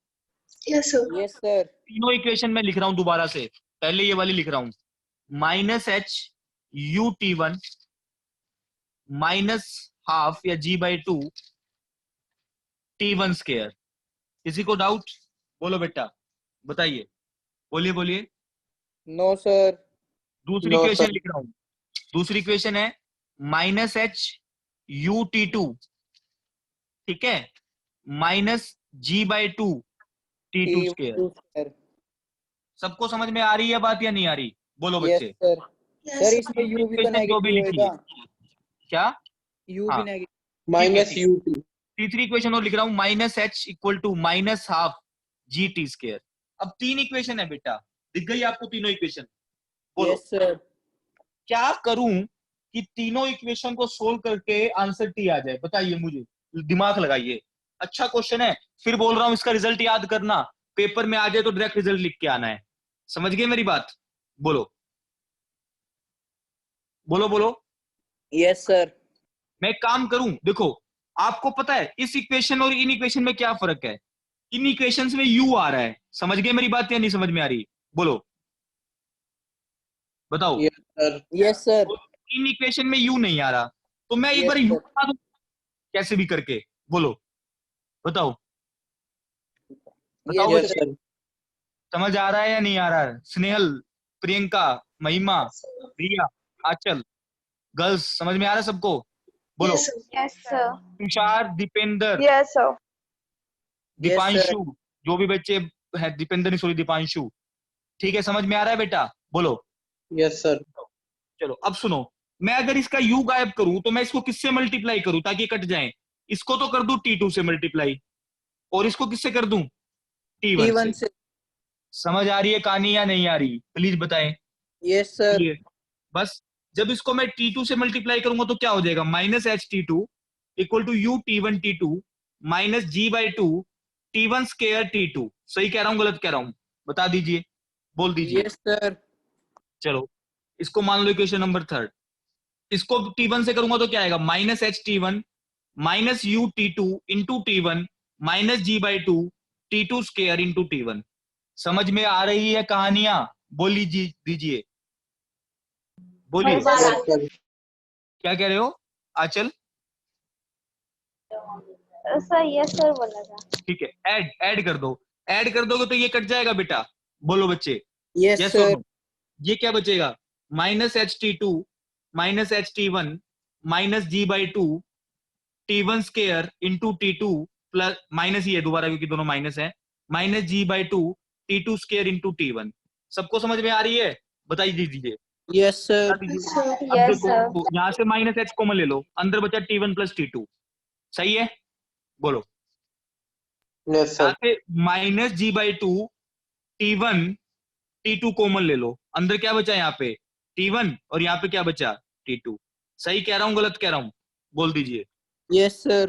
Yes, sir. Yes, sir. तीनों इक्वेशन में लिख रहा हूं दोबारा से, पहले ये वाली लिख रहा हूं, minus H UT1 minus half या G/2 T1 स्क्वायर। किसी को डाउट, बोलो बेटा बताइए, बोलिए बोलिए। No, sir. दूसरी No, इक्वेशन sir. लिख रहा हूं, दूसरी इक्वेशन है माइनस H UT2, ठीक है, minus G/2 T2 T square. two square. सबको समझ में आ रही है बात या नहीं आ रही, बोलो Yes, बच्चे। sir. Yes, Sir, sir. इसमें U भी तो इक्वेशन जो भी negative लिखी होएगा. है, क्या, U हाँ। भी negative. Minus ठीक है। UT. तीसरी इक्वेशन और लिख रहा हूं, minus H equal to minus half GT square. अब तीन इक्वेशन है बेटा, दिख गई आपको तीनों इक्वेशन, बोलो Yes, sir. क्या करूं कि तीनों इक्वेशन को सोल्व करके आंसर T आ जाए, बताइए मुझे, दिमाग लगाइए। अच्छा क्वेश्चन है, फिर बोल रहा हूं इसका रिजल्ट याद करना, पेपर में आ जाए तो डायरेक्ट रिजल्ट लिख के आना है। समझ गए मेरी बात, बोलो बोलो बोलो। Yes, sir. मैं एक काम करूं, देखो आपको पता है इस इक्वेशन और इन इक्वेशन में क्या फर्क है, इन इक्वेशंस में U आ रहा है, समझ गए मेरी बात या नहीं समझ में आ रही, बोलो बताओ। Yes, sir. Yes, sir. In equation में U नहीं आ रहा, तो मैं एक बार Yes, U sir. बता दूं कैसे भी करके, बोलो बताओ बताओ Yes, Yes, बच्चे। sir. समझ आ रहा है या नहीं आ रहा है, स्नेहल, प्रियंका, महिमा, रिया, आंचल, गर्ल्स, समझ में आ रहा है सबको, बोलो। Yes, sir. Yes, sir. Tushar, Dipendra, Yes, sir. Yes, sir. Deepanshu, जो भी बच्चे है, दीपेंद्र नहीं सॉरी दीपांशु, ठीक है, समझ में आ रहा है बेटा, बोलो। Yes, sir. चलो अब सुनो, मैं अगर इसका U गायब करूं तो मैं इसको किससे मल्टीप्लाई करूं ताकि ये कट जाए, इसको तो कर दूं T2 से मल्टीप्लाई, और इसको किससे कर दूं T1 T1 से। से. समझ आ रही है कहानी या नहीं आ रही, प्लीज बताएं। Yes, sir. बोलिए। बस जब इसको मैं T2 से मल्टीप्लाई करूंगा तो क्या हो जाएगा, minus H T2 equal to U T1 T2 minus G/2 T1 square T2। सही कह रहा हूं गलत कह रहा हूं, बता दीजिए, बोल दीजिए। Yes, sir. चलो इसको मान लो इक्वेशन नंबर थर्ड, इसको T1 से करूंगा तो क्या आएगा, minus H T1 minus U T2 into T1 minus G/2 T2 square into T1। समझ में आ रही है कहानियां, बोली दीजिए, बोलिए। Yes, sir. Yes, sir. क्या कह रहे हो आंचल, Sir, yes, sir बोला था। ठीक है, ऐड कर दो, ऐड कर दोगे तो ये कट जाएगा बेटा, बोलो बच्चे, Yes, यस और sir. नो। ये क्या बचेगा, minus H T2 minus H T1 minus G/2 T1 square into T2 plus minus ही है दोबारा क्योंकि दोनों माइनस है, minus G/2 T2 square into T1। सबको समझ में आ रही है, बताइए दीजिए, Yes, sir. बता दीजिए। Yes, sir. अब Yes, देखो sir. यहाँ से माइनस H कॉमन ले लो, अंदर बचा T1 प्लस T2, सही है, बोलो। Yes, यहाँ sir. से minus G/2 T1 T2 common ले लो, अंदर क्या बचा यहाँ पे T1 और यहाँ पे क्या बचा T2। सही कह रहा हूँ गलत कह रहा हूँ, बोल दीजिए। Yes, sir.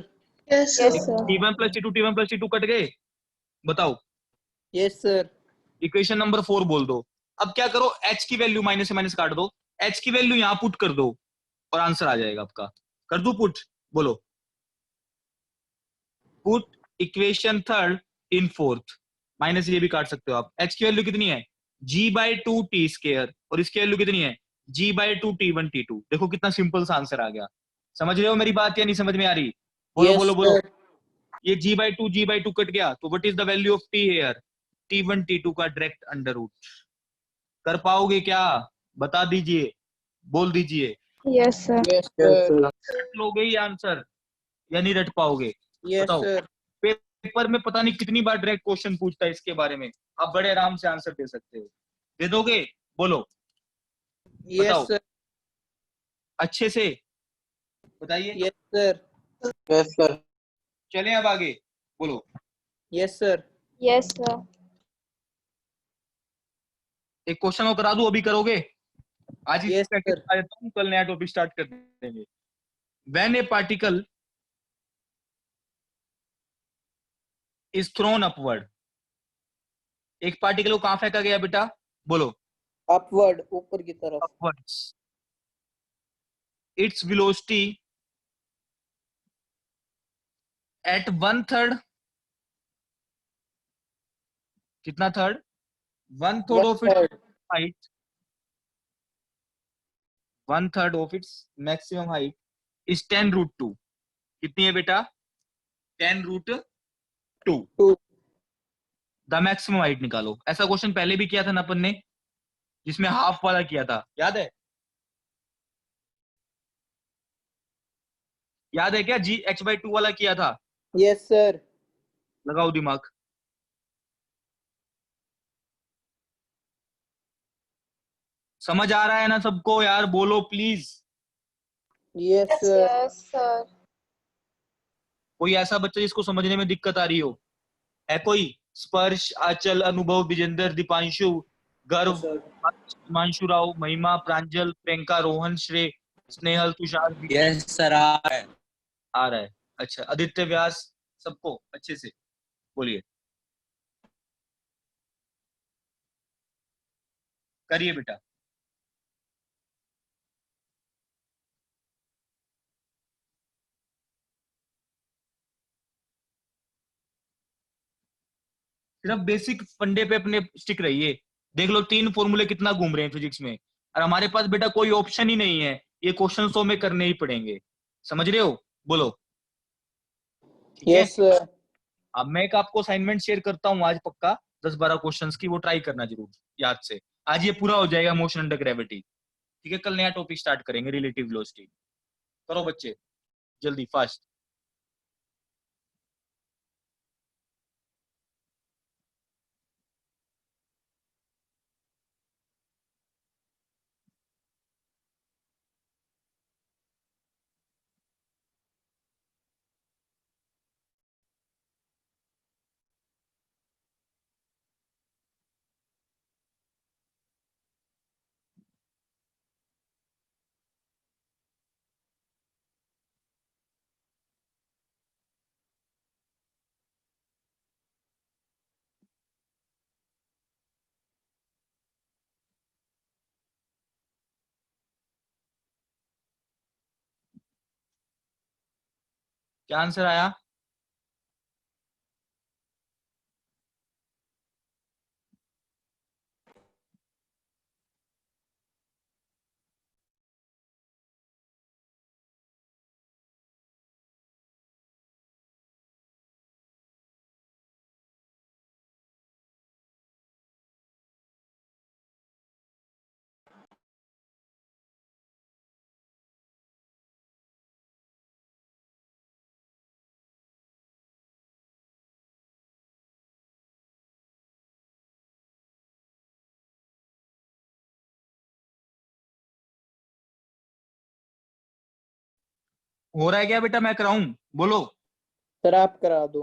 Yes, Yes, sir. sir. T1 plus T2 cut गए, बताओ। Yes, sir. इक्वेशन नंबर 4 बोल दो। अब क्या करो, H की वैल्यू माइनस से माइनस काट दो, H की वैल्यू यहाँ पुट कर दो और आंसर आ जाएगा आपका। कर दो पुट, बोलो। Put equation third in fourth, minus ये भी काट सकते हो आप। H की वैल्यू कितनी है G/2 T स्क्वायर और इसकी वैल्यू कितनी है G/2 T1 T2। देखो कितना सिंपल सा आंसर आ गया। समझ रहे हो मेरी बात या नहीं समझ में आ रही? बोलो Yes, बोलो बोलो। sir. ये G/2 कट गया तो what is the value of T here? T1 T2 का डायरेक्ट अंडर रूट। कर पाओगे क्या? बता दीजिए, बोल दीजिए। Yes, sir. Yes, Yes, sir. sir. रट लोगे ये आंसर या नहीं रट पाओगे? Yes, बताओ। sir. पेपर में पता नहीं कितनी बार डायरेक्ट क्वेश्चन पूछता है इसके बारे में, आप बड़े आराम से आंसर दे सकते हो। दे दोगे? बोलो Yes, बताओ sir. अच्छे से बताइए। Yes, sir. Yes, sir. चलें अब आगे, बोलो। Yes, sir. Yes, sir. एक क्वेश्चन और करा दूं, अभी करोगे? आज ही Yes, प्रैक्टिस sir. आ जाता हूं, कल नया टॉपिक स्टार्ट कर देंगे। When a particle is thrown upward, एक पार्टिकल को कहां फेंका गया बेटा? बोलो। Upward, ऊपर की तरफ. Upwards. Its velocity at 1/3, कितना third? 1/3 of its 1/3. height, 1/3 of its maximum height is 10√2। कितनी है बेटा? 10√2। 2. द मैक्सिमम हाइट निकालो। ऐसा क्वेश्चन पहले भी किया था ना अपन ने, जिसमें हाफ वाला किया था, याद है? याद है क्या? G/2 वाला किया था। Yes, sir. लगाओ दिमाग। समझ आ रहा है ना सबको यार? बोलो please. Yes, sir. Yes, sir. कोई ऐसा बच्चा जिसको समझने में दिक्कत आ रही हो? है कोई? स्पर्श, आंचल, अनुभव, विजेंद्र, दीपांशु, गर्व, हिमांशु राव, महिमा, प्रांजल, प्रियंका, रोहन, श्रेय, स्नेहल, तुषार, यस सर आ रहा है। आ रहा है। अच्छा, आदित्य, व्यास, सबको अच्छे से बोलिए। करिए बेटा। सिर्फ बेसिक फंडे पे अपने स्टिक रहिए। देख लो 3 फॉर्मूले कितना घूम रहे हैं फिजिक्स में, और हमारे पास बेटा कोई ऑप्शन ही नहीं है, ये क्वेश्चन 100 में करने ही पड़ेंगे। समझ रहे हो? बोलो। ठीक है। Yes, sir. अब मैं एक आपको असाइनमेंट शेयर करता हूँ आज, पक्का 10-12 क्वेश्चंस की, वो ट्राई करना जरूर याद से। आज ये पूरा हो जाएगा मोशन अंडर ग्रेविटी। ठीक है, कल नया टॉपिक स्टार्ट करेंगे, रिलेटिव वेलोसिटी। करो बच्चे जल्दी, फास्ट। क्या आंसर आया? हो रहा है क्या बेटा? मैं कराऊं? बोलो। Sir, आप करा दो.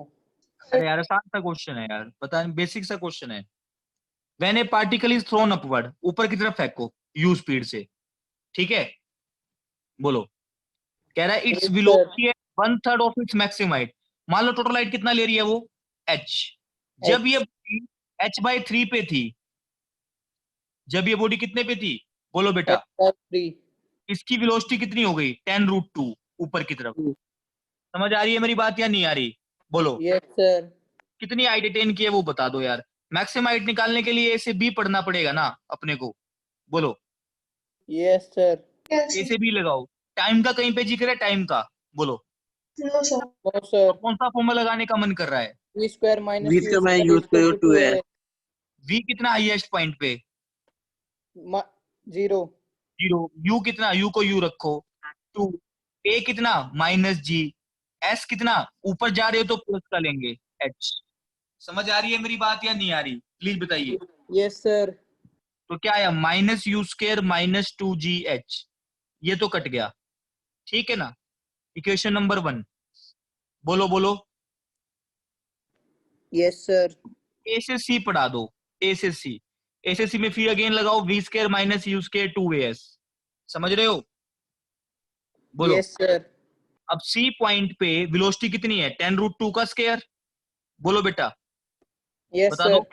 अरे यार आसान सा क्वेश्चन है यार, पता नहीं, बेसिक सा क्वेश्चन है। When A particle is throne upward, ऊपर की तरफ फेंको यू स्पीड से। ठीक है, बोलो। कह रहा है इट्स Yes, sir. वेलोसिटी है 1/3 ऑफ इट्स मैक्सिमम हाइट। मान लो टोटल हाइट कितना ले रही है वो? h। जब ये h/3 पे थी, जब ये बॉडी कितने पे थी? बोलो बेटा। H/3. इसकी वेलोसिटी कितनी हो गई? 10√2 ऊपर की तरफ। समझ आ रही है मेरी बात या नहीं आ रही? बोलो। Yes, sir. कितनी हाइट अटेन की है वो बता दो यार। मैक्सिमम हाइट निकालने के लिए इसे b पढ़ना पड़ेगा ना अपने को। बोलो। Yes, sir. Yes, ए sir. से बी लगाओ। टाइम का कहीं पे जिक्र है? टाइम का बोलो। No, sir. No, तो sir. कौन सा फॉर्मूला लगाने का मन कर रहा है? V square minus V U का मैं square यूज equal करूँ to 2 है 2A. v कितना हाईएस्ट पॉइंट पे? 0. 0। u कितना? u को u रखो 2। a कितना? -g। s कितना? ऊपर जा रहे हो तो प्लस का लेंगे h। समझ आ रही है मेरी बात या नहीं आ रही? प्लीज बताइए। Yes, sir. तो क्या आया? -u² - 2gh। ये तो कट गया, ठीक है ना? इक्वेशन नंबर 1 बोलो बोलो। Yes, sir. ए से सी पढ़ा दो। ए से सी। ए से सी में फिर अगेन लगाओ v² - u² 2as। समझ रहे हो? बोलो। Yes, sir. अब सी पॉइंट पे वेलोसिटी कितनी है? 10√2 का स्क्वायर। बोलो बेटा, Yes, बता sir. दो।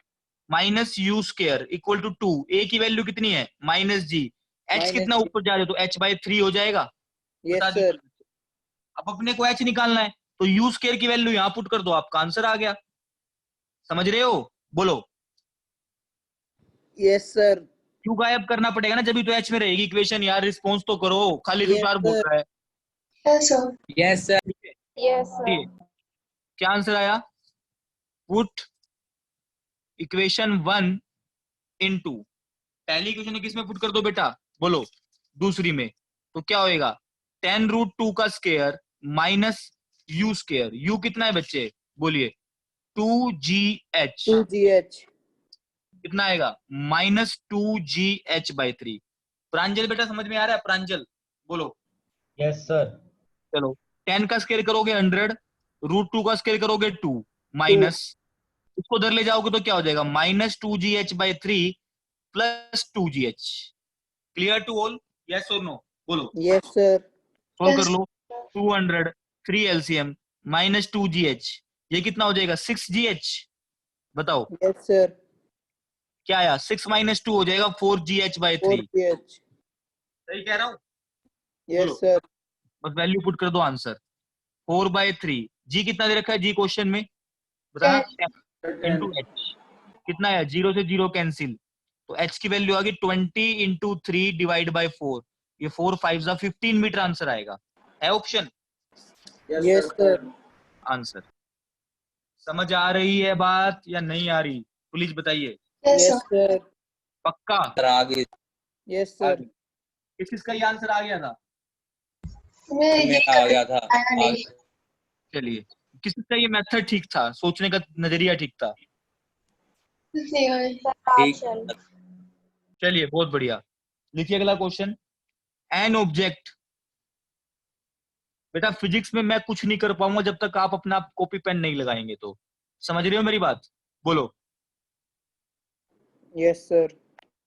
-u² equal to 2। ए की वैल्यू कितनी है? -g। h Minus कितना G. ऊपर जा रहे हो तो h/3 हो जाएगा। Yes, बता sir. दीजिए। अब अपने को h निकालना है तो u² की वैल्यू यहां पुट कर दो, आपका आंसर आ गया। समझ रहे हो? बोलो। Yes, sir. क्यों गायब करना पड़ेगा ना, जब भी तो h में रहेगी इक्वेशन। यार रिस्पॉन्स तो करो, खाली Yes, तुषार बोल sir. रहा है। Yes, sir. Yes, sir. ठीक है, Yes, sir. ये क्या आंसर आया? पुट इक्वेशन 1 इनटू, पहली इक्वेशन किस में पुट कर दो बेटा? बोलो। दूसरी में। तो क्या होएगा? 10√2 का स्क्वायर माइनस u²। u कितना है बच्चे? बोलिए। 2gh 2GH. कितना आएगा? -2gh/3। प्रांजल बेटा समझ में आ रहा है? प्रांजल बोलो। Yes sir. चलो, 10 का स्क्वायर करोगे 100, √2 का स्क्वायर करोगे 2, 2. माइनस इसको उधर ले जाओगे तो क्या हो जाएगा? -2gh/3 + 2gh। Clear to all? Yes और नो? बोलो। Yes, sir. सोल्व कर Yes. लो। 200 3 एलसीएम -2gh, ये कितना हो जाएगा? 6gh। बताओ Yes, sir. क्या आया? 6 - 2 हो जाएगा 4gh/3। 4GH. सही कह रहा हूँ? Yes, बोलो। sir. बस वैल्यू पुट कर दो, आंसर 4/3। जी कितना दे रखा है? जी क्वेश्चन में बताना। 10. 10 इंटू एच कितना है? 0 से 0 कैंसिल, तो एच की वैल्यू आ गई 20 × 3 / 4। ये 4 5 15 मीटर आंसर आएगा। है ऑप्शन? Yes, sir. आंसर। समझ आ रही है बात या नहीं आ रही? प्लीज बताइए। Yes, Yes, sir. sir. पक्का? Sir, आगे Yes, आ sir. गई। किसका ये आंसर आ गया था? मैं ये मेरा आ गया था। आया नहीं. चलिए, किसका ये मेथड ठीक था, सोचने का नजरिया ठीक था? नहीं आया. Sir, ठीक। partial. चलिए, बहुत बढ़िया। लिखिए अगला क्वेश्चन। An object. बेटा फिजिक्स में मैं कुछ नहीं कर पाऊंगा जब तक आप अपना कॉपी पेन नहीं लगाएंगे। तो समझ रहे हो मेरी बात? बोलो। Yes, sir.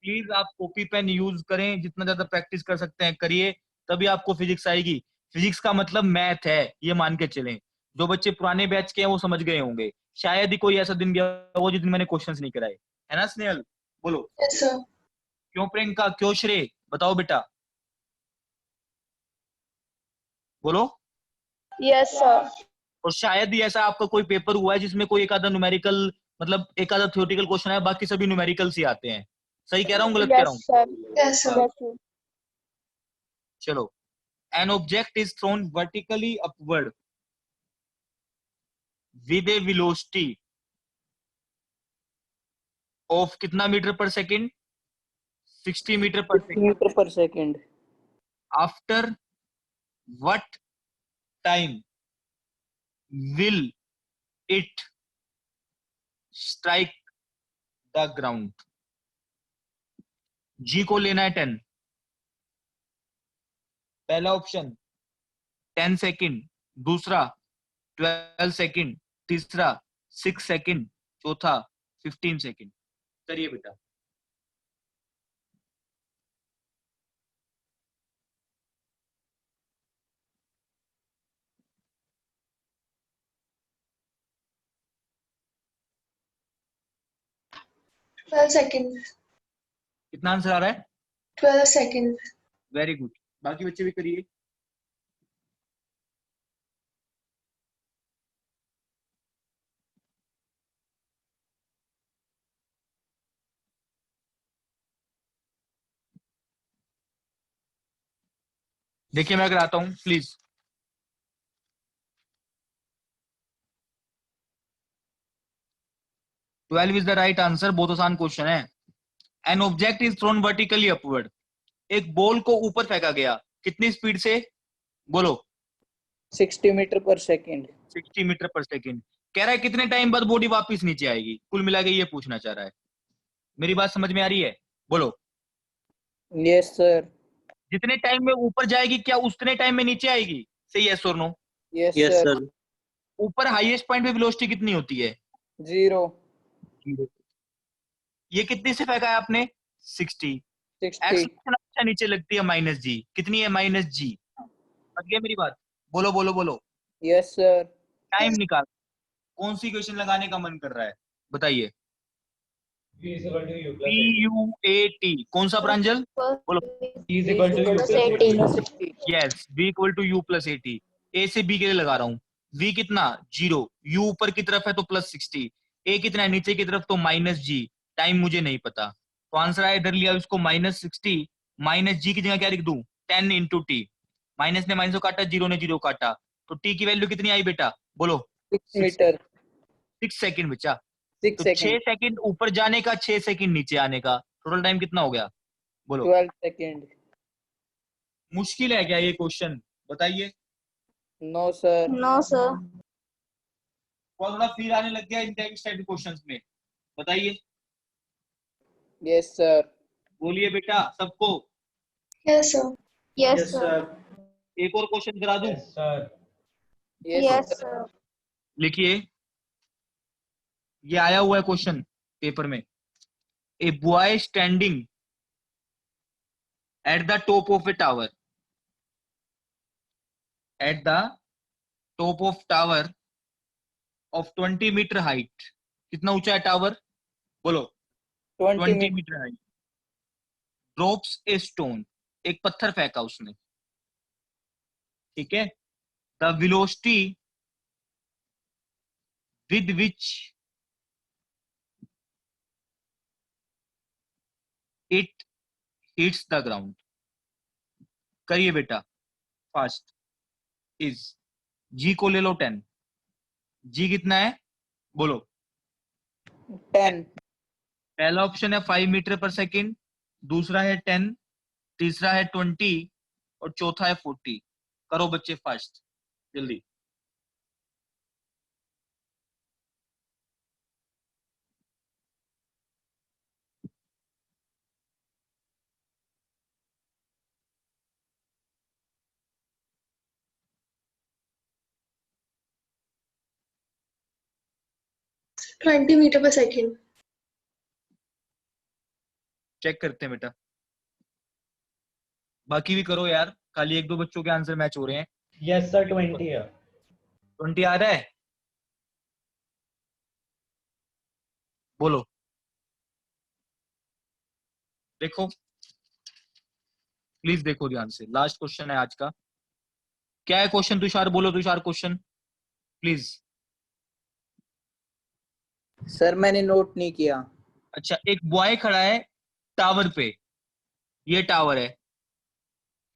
प्लीज आप कॉपी पेन यूज करें, जितना ज्यादा प्रैक्टिस कर सकते हैं करिए, तभी आपको फिजिक्स आएगी। फिजिक्स का मतलब मैथ है, ये मान के चलें। जो बच्चे पुराने बैच के हैं वो समझ गए होंगे। शायद ही कोई ऐसा दिन गया हो जिस दिन मैंने क्वेश्चंस नहीं कराए। है ना स्नेहल? बोलो। Yes, sir. क्यों प्रियंका? क्यों श्रेय? बताओ बेटा, बोलो। Yes, sir. और शायद ही ऐसा आपका कोई पेपर हुआ है जिसमें कोई एक आधा न्यूमेरिकल, मतलब एक आधा थ्योरेटिकल क्वेश्चन है, बाकी सभी न्यूमेरिकल्स ही आते हैं। सही कह रहा हूँ, गलत कह रहा Yes, हूँ? sir. Yes, sir. Yes, sir. चलो। An object is thrown vertically upward with a velocity of कितना metre per second? 60 metre per 50 second. meter per second. After what time will it strike the ground? जी को लेना है 10। पहला option 10 second, दूसरा 12 second, तीसरा 6 second, चौथा 15 second. करिए बेटा। Twelve seconds. कितना आंसर आ रहा है? 12 seconds. Very good. बाकी बच्चे भी करिए। देखिए मैं कराता हूं please. Twelve is the right answer. बहुत आसान क्वेश्चन है। N object is thrown vertically upward. एक बॉल को ऊपर फेंका गया, कितनी स्पीड से? बोलो। 60 मीटर पर सेकंड। 60 metre per second. कह रहा है कितने टाइम बाद बॉडी वापस नीचे आएगी, कुल मिला के ये पूछना चाह रहा है। मेरी बात समझ में आ रही है? बोलो। Yes sir. जितने टाइम में ऊपर जाएगी क्या उतने टाइम में नीचे आएगी? सही है और no? Yes Yes, sir. sir. ऊपर हाईएस्ट पॉइंट पे वेलोसिटी कितनी होती है? 0 ये कितनी से फेंका है आपने? 60। 60 एक्सलेशन अच्छा नीचे लगती है माइनस जी। कितनी है? माइनस जी। समझ गए मेरी बात? बोलो बोलो बोलो। Yes sir. टाइम निकाल। कौन सी क्वेश्चन लगाने का मन कर रहा है बताइए? PUAT कौन सा प्रांजल? बोलो। Yes, V equal to U plus 80। A से B के लिए लगा रहा हूँ। V कितना? 0। U ऊपर की तरफ है तो प्लस 60। A कितना है नीचे की तरफ तो माइनस जी। टाइम मुझे नहीं पता, तो आंसर आया, इधर लिया इसको माइनस 60। माइनस जी की जगह क्या लिख दूं? 10 इंटू टी। माइनस ने माइनस को काटा, जीरो ने जीरो काटा, तो टी की वैल्यू कितनी आई बेटा? बोलो। 6 मीटर। 6 सेकंड बचा। 6 तो 6 सेकंड। सेकंड ऊपर जाने का, 6 सेकंड नीचे आने का, टोटल टाइम कितना हो गया? बोलो। 12 सेकंड। मुश्किल है क्या ये क्वेश्चन? बताइए। No sir. No, sir. थोड़ा फील आने लग गया इन टाइप के क्वेश्चंस में? बताइए। Yes sir. बोलिए बेटा सबको। Yes, sir. Yes, sir. एक और क्वेश्चन करा दूं? Yes Yes, sir. sir. लिखिए, ये आया हुआ है क्वेश्चन पेपर में। A boy standing at the top of a tower, at the top of tower of 20 metre height. कितना ऊंचा है टावर? बोलो। 20 20 metre. Metre height. Drops a stone, एक पत्थर फेंका उसने, ठीक है। The velocity with which it hits the ground. करिए बेटा फास्ट। इज, जी को ले लो 10। जी कितना है? बोलो। 10। पहला ऑप्शन है 5 मीटर पर सेकेंड, दूसरा है 10, तीसरा है 20 और चौथा है 40। करो बच्चे फास्ट, जल्दी। Twenty meter per second. Check करते हैं बेटा, बाकी भी करो यार, खाली एक दो बच्चों के आंसर मैच हो रहे हैं। यस सर 20 है। 20 आ रहा है? बोलो। देखो प्लीज, देखो ध्यान से, लास्ट क्वेश्चन है आज का। क्या है क्वेश्चन तुषार? बोलो तुषार क्वेश्चन प्लीज। सर मैंने नोट नहीं किया। अच्छा, एक बॉय खड़ा है टावर पे, ये टावर है,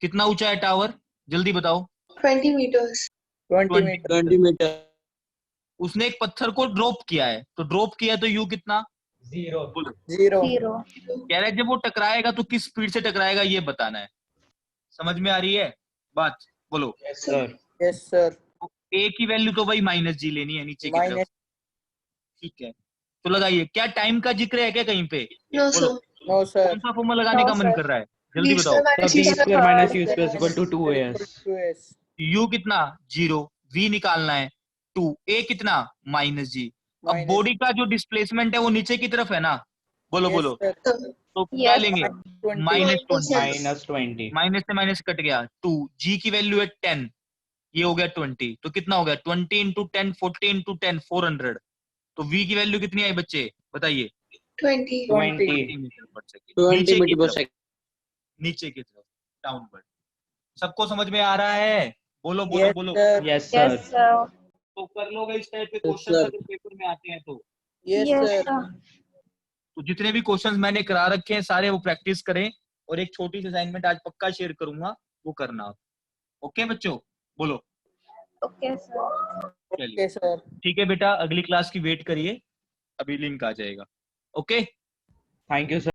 कितना ऊंचा है टावर? जल्दी बताओ। 20 meters. 20 मीटर। 20 meter. उसने एक पत्थर को ड्रॉप किया है, तो ड्रॉप किया तो यू कितना? 0 बोलो। 0। 0. कह रहा है जब वो टकराएगा तो किस स्पीड से टकराएगा ये बताना है। समझ में आ रही है बात? बोलो। Yes sir. Yes sir. तो ए की वैल्यू तो भाई माइनस जी लेनी है नीचे की तरफ, माइनस। ठीक है। तो लगाइए, क्या टाइम का जिक्र है क्या कहीं पे? No, बोलो। sir. No sir. कौन सा फॉर्मूला लगाने No, का मन sir. कर रहा है? जल्दी B बताओ। square minus B C square square. Minus U square equal to 2as। 2s। U कितना? 0। वी निकालना है 2। ए कितना? Minus G. अब माइनस। बॉडी का जो डिस्प्लेसमेंट है वो नीचे की तरफ है ना? बोलो बोलो। सर। तो क्या Yes, लेंगे? sir. माइनस 20। माइनस 20। माइनस से माइनस कट गया 2। जी की वैल्यू है 10, ये हो गया 20, तो कितना हो गया? 20 इंटू 10, 40 इंटू 10, 400। तो वी की वैल्यू कितनी आई बच्चे? बताइए। 20. 20। 20 मीटर पर सेकेंड। 20 नीचे की meter per तरफ, second. नीचे की तरफ, डाउनवर्ड। सबको समझ में आ रहा है? बोलो बोलो यस बोलो। Sir. Yes Yes, sir. sir. तो कर लोगे इस टाइप के Yes, क्वेश्चन sir. अगर पेपर में आते हैं तो। Yes Yes, sir. sir. तो जितने भी क्वेश्चंस मैंने करा रखे हैं सारे वो प्रैक्टिस करें, और एक छोटी सी असाइनमेंट आज पक्का शेयर करूंगा, वो करना। ओके बच्चों, बोलो। Okay, sir. चलिए ओके सर। ठीक है बेटा, अगली क्लास की वेट करिए, अभी लिंक आ जाएगा। Okay Thank you, sir.